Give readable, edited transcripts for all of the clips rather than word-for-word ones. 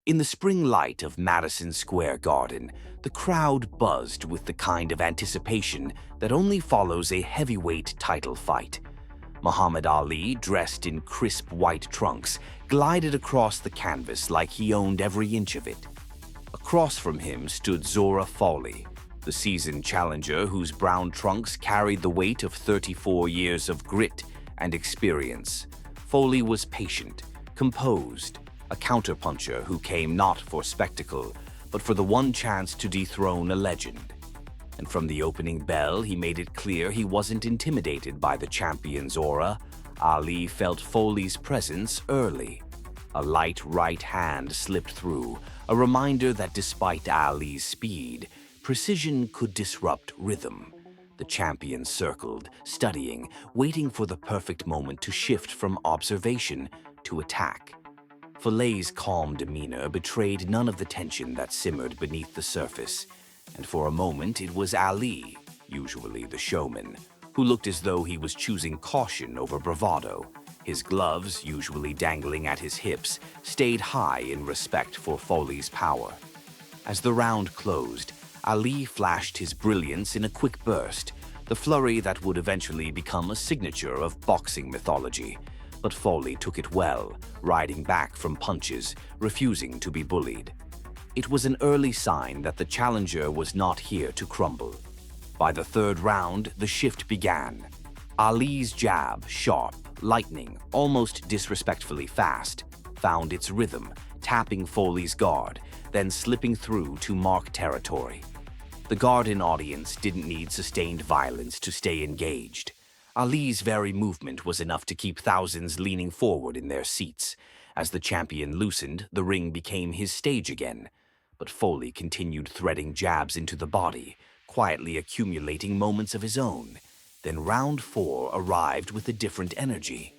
In the spring light of Madison Square Garden, the crowd buzzed with the kind of anticipation that only follows a heavyweight title fight. Muhammad Ali, dressed in crisp white trunks, glided across the canvas like he owned every inch of it. Across from him stood Zora Folley, the seasoned challenger whose brown trunks carried the weight of 34 years of grit and experience. Folley was patient, composed, a counterpuncher who came not for spectacle, but for the one chance to dethrone a legend. And from the opening bell, he made it clear he wasn't intimidated by the champion's aura. Ali felt Folley's presence early. A light right hand slipped through, a reminder that despite Ali's speed, precision could disrupt rhythm. The champion circled, studying, waiting for the perfect moment to shift from observation to attack. Folley's calm demeanor betrayed none of the tension that simmered beneath the surface, and for a moment it was Ali, usually the showman, who looked as though he was choosing caution over bravado. His gloves, usually dangling at his hips, stayed high in respect for Folley's power. As the round closed, Ali flashed his brilliance in a quick burst, the flurry that would eventually become a signature of boxing mythology. But Folley took it well, riding back from punches, refusing to be bullied. It was an early sign that the challenger was not here to crumble. By the third round, the shift began. Ali's jab, sharp, lightning, almost disrespectfully fast, found its rhythm, tapping Folley's guard, then slipping through to mark territory. The Garden audience didn't need sustained violence to stay engaged. Ali's very movement was enough to keep thousands leaning forward in their seats. As the champion loosened, the ring became his stage again. But Folley continued threading jabs into the body, quietly accumulating moments of his own. Then round 4 arrived with a different energy.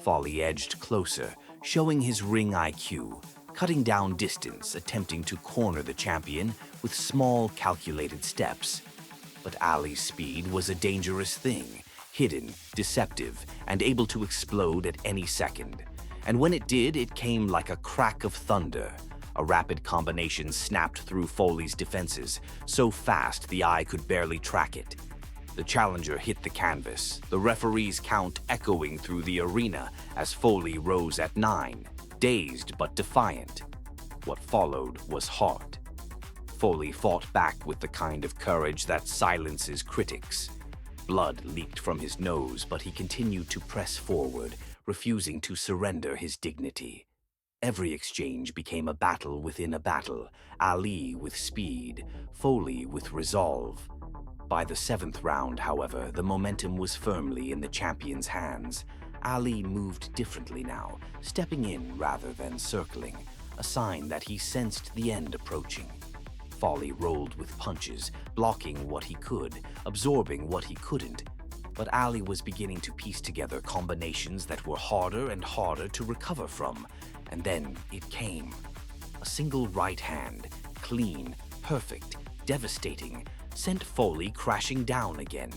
Folley edged closer, showing his ring IQ, cutting down distance, attempting to corner the champion with small, calculated steps. But Ali's speed was a dangerous thing, hidden, deceptive, and able to explode at any second. And when it did, it came like a crack of thunder. A rapid combination snapped through Folley's defenses, so fast the eye could barely track it. The challenger hit the canvas, the referee's count echoing through the arena as Folley rose at 9, dazed but defiant. What followed was hard. Folley fought back with the kind of courage that silences critics. Blood leaked from his nose, but he continued to press forward, refusing to surrender his dignity. Every exchange became a battle within a battle, Ali with speed, Folley with resolve. By the 7th round, however, the momentum was firmly in the champion's hands. Ali moved differently now, stepping in rather than circling, a sign that he sensed the end approaching. Folley rolled with punches, blocking what he could, absorbing what he couldn't. But Ali was beginning to piece together combinations that were harder and harder to recover from. And then it came. A single right hand, clean, perfect, devastating, sent Folley crashing down again.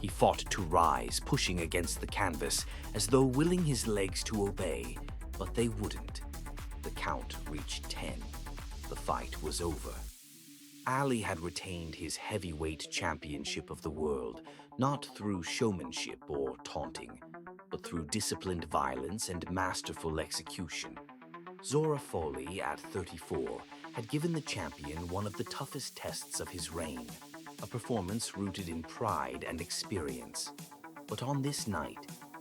He fought to rise, pushing against the canvas, as though willing his legs to obey, but they wouldn't. The count reached 10. The fight was over. Ali had retained his heavyweight championship of the world, not through showmanship or taunting, but through disciplined violence and masterful execution. Zora Folley, at 34, had given the champion one of the toughest tests of his reign, a performance rooted in pride and experience. But on this night,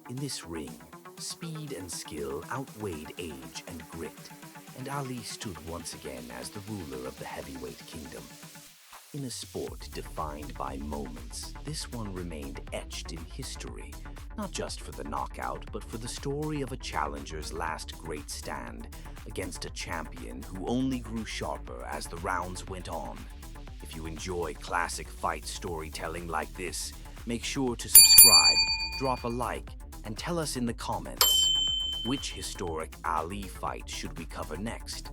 in this ring, speed and skill outweighed age and grit, and Ali stood once again as the ruler of the heavyweight kingdom. In a sport defined by moments, this one remained etched in history, not just for the knockout, but for the story of a challenger's last great stand against a champion who only grew sharper as the rounds went on. If you enjoy classic fight storytelling like this, make sure to subscribe, drop a like, and tell us in the comments, which historic Ali fight should we cover next?